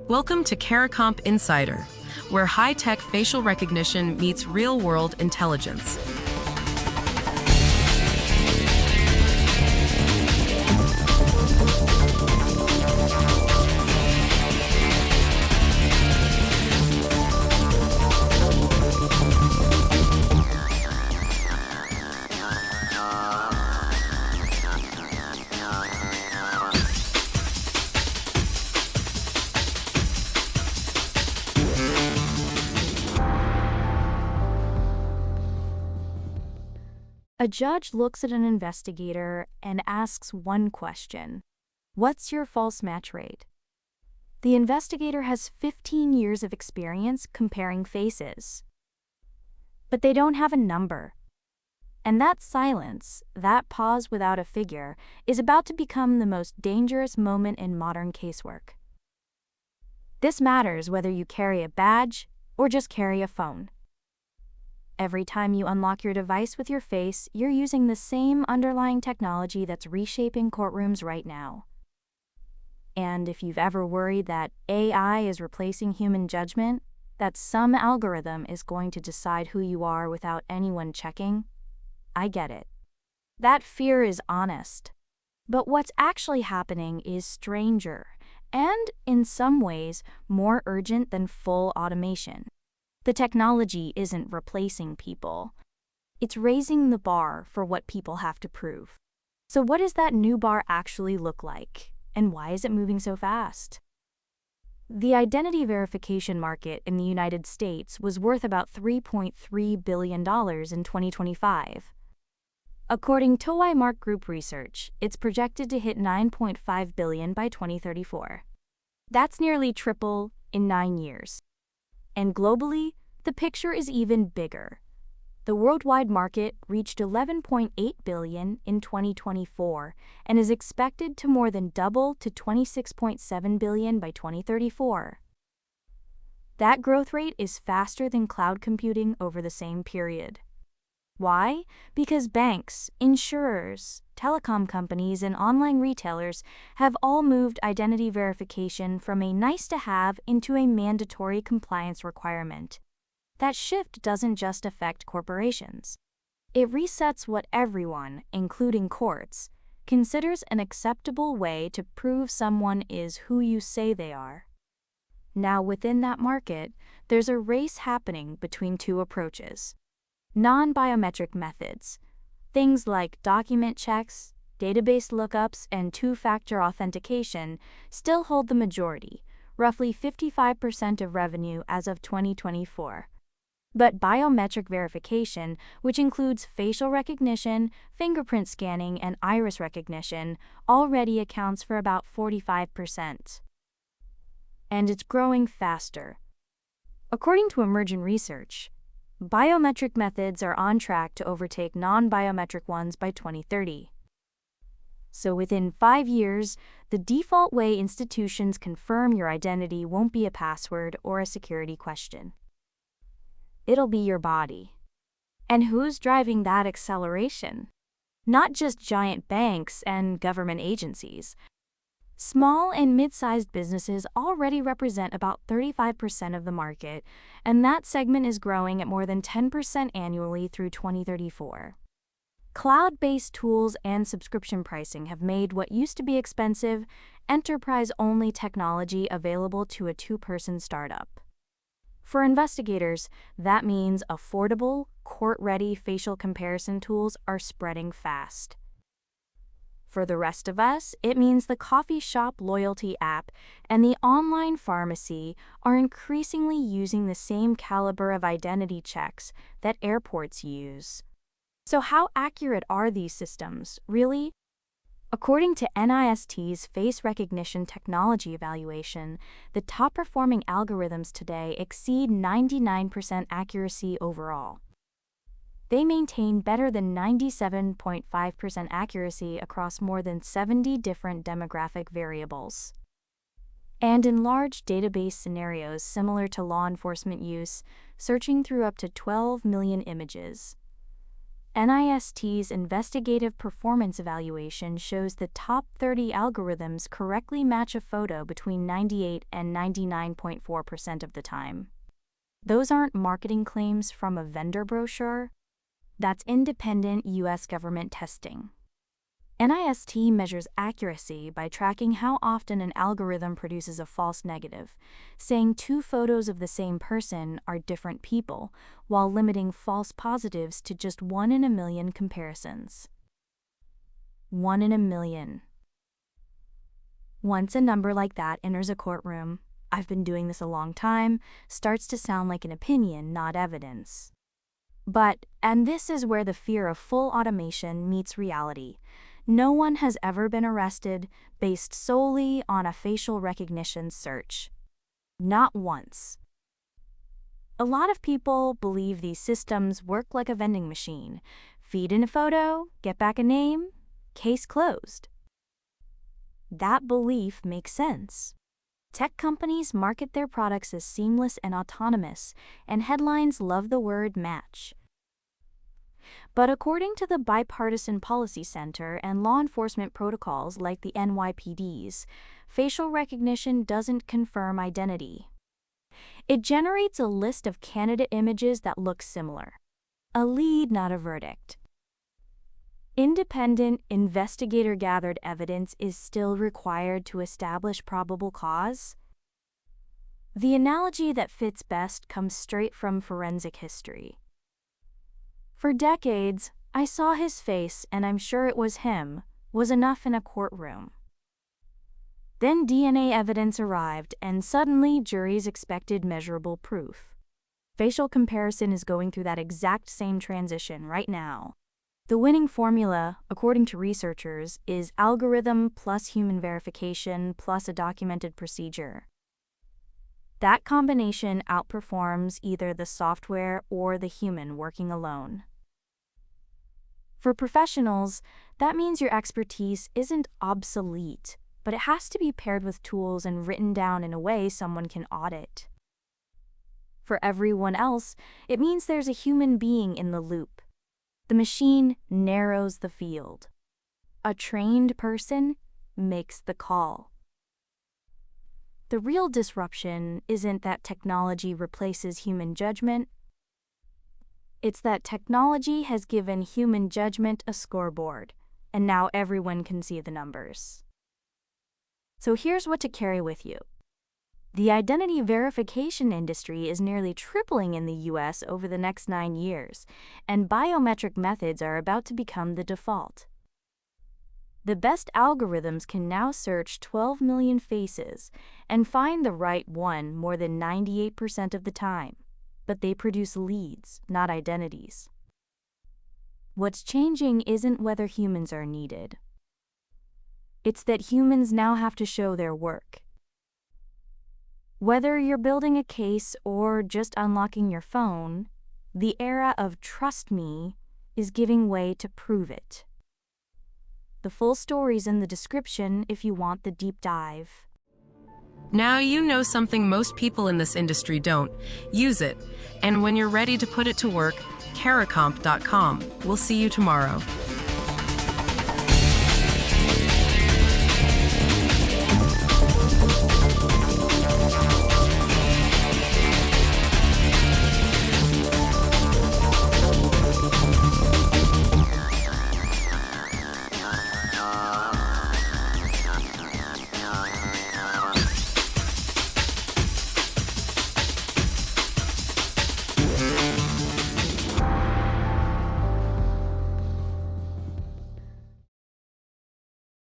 Welcome to CARICOMP Insider, where high-tech facial recognition meets real-world intelligence. A judge looks at an investigator and asks one question: what's your false match rate? The investigator has 15 years of experience comparing faces. But they don't have a number. And that silence, that pause without a figure, is about to become the most dangerous moment in modern casework. This matters whether you carry a badge or just carry a phone. Every time you unlock your device with your face, you're using the same underlying technology that's reshaping courtrooms right now. And if you've ever worried that AI is replacing human judgment, that some algorithm is going to decide who you are without anyone checking, I get it. That fear is honest. But what's actually happening is stranger, and in some ways, more urgent than full automation. The technology isn't replacing people. It's raising the bar for what people have to prove. So what does that new bar actually look like? And why is it moving so fast? The identity verification market in the United States was worth about $3.3 billion in 2025. According to Mark Group research, it's projected to hit $9.5 billion by 2034. That's nearly triple in 9 years. And globally, the picture is even bigger. The worldwide market reached $11.8 billion in 2024 and is expected to more than double to $26.7 billion by 2034. That growth rate is faster than cloud computing over the same period. Why? Because banks, insurers, telecom companies, and online retailers have all moved identity verification from a nice-to-have into a mandatory compliance requirement. That shift doesn't just affect corporations. It resets what everyone, including courts, considers an acceptable way to prove someone is who you say they are. Now, within that market, there's a race happening between two approaches. Non-biometric methods, things like document checks, database lookups, and two-factor authentication, still hold the majority, roughly 55% of revenue as of 2024. But biometric verification, which includes facial recognition, fingerprint scanning, and iris recognition, already accounts for about 45%. And it's growing faster. According to emergent research, biometric methods are on track to overtake non-biometric ones by 2030. So within 5 years, the default way institutions confirm your identity won't be a password or a security question. It'll be your body. And who's driving that acceleration? Not just giant banks and government agencies. Small and mid-sized businesses already represent about 35% of the market, and that segment is growing at more than 10% annually through 2034. Cloud-based tools and subscription pricing have made what used to be expensive, enterprise-only technology available to a two-person startup. For investigators, that means affordable, court-ready facial comparison tools are spreading fast. For the rest of us, it means the coffee shop loyalty app and the online pharmacy are increasingly using the same caliber of identity checks that airports use. So how accurate are these systems, really? According to NIST's Face Recognition Technology Evaluation, the top-performing algorithms today exceed 99% accuracy overall. They maintain better than 97.5% accuracy across more than 70 different demographic variables. And in large database scenarios similar to law enforcement use, searching through up to 12 million images. NIST's investigative performance evaluation shows the top 30 algorithms correctly match a photo between 98 and 99.4% of the time. Those aren't marketing claims from a vendor brochure. That's independent U.S. government testing. NIST measures accuracy by tracking how often an algorithm produces a false negative, saying two photos of the same person are different people, while limiting false positives to just 1 in a million comparisons. 1 in a million. Once a number like that enters a courtroom, I've been doing this a long time, starts to sound like an opinion, not evidence. But, and this is where the fear of full automation meets reality, no one has ever been arrested based solely on a facial recognition search. Not once. A lot of people believe these systems work like a vending machine. Feed in a photo, get back a name, case closed. That belief makes sense. Tech companies market their products as seamless and autonomous, and headlines love the word match. But according to the Bipartisan Policy Center and law enforcement protocols like the NYPD's, facial recognition doesn't confirm identity. It generates a list of candidate images that look similar. A lead, not a verdict. Independent, investigator-gathered evidence is still required to establish probable cause. The analogy that fits best comes straight from forensic history. For decades, I saw his face and I'm sure it was him, was enough in a courtroom. Then DNA evidence arrived and suddenly juries expected measurable proof. Facial comparison is going through that exact same transition right now. The winning formula, according to researchers, is algorithm plus human verification plus a documented procedure. That combination outperforms either the software or the human working alone. For professionals, that means your expertise isn't obsolete, but it has to be paired with tools and written down in a way someone can audit. For everyone else, it means there's a human being in the loop. The machine narrows the field. A trained person makes the call. The real disruption isn't that technology replaces human judgment. It's that technology has given human judgment a scoreboard, and now everyone can see the numbers. So here's what to carry with you. The identity verification industry is nearly tripling in the US over the next 9 years, and biometric methods are about to become the default. The best algorithms can now search 12 million faces and find the right one more than 98% of the time, but they produce leads, not identities. What's changing isn't whether humans are needed. It's that humans now have to show their work. Whether you're building a case or just unlocking your phone, the era of trust me is giving way to prove it. The full story's in the description if you want the deep dive. Now you know something most people in this industry don't. Use it. And when you're ready to put it to work, caracomp.com. We'll see you tomorrow.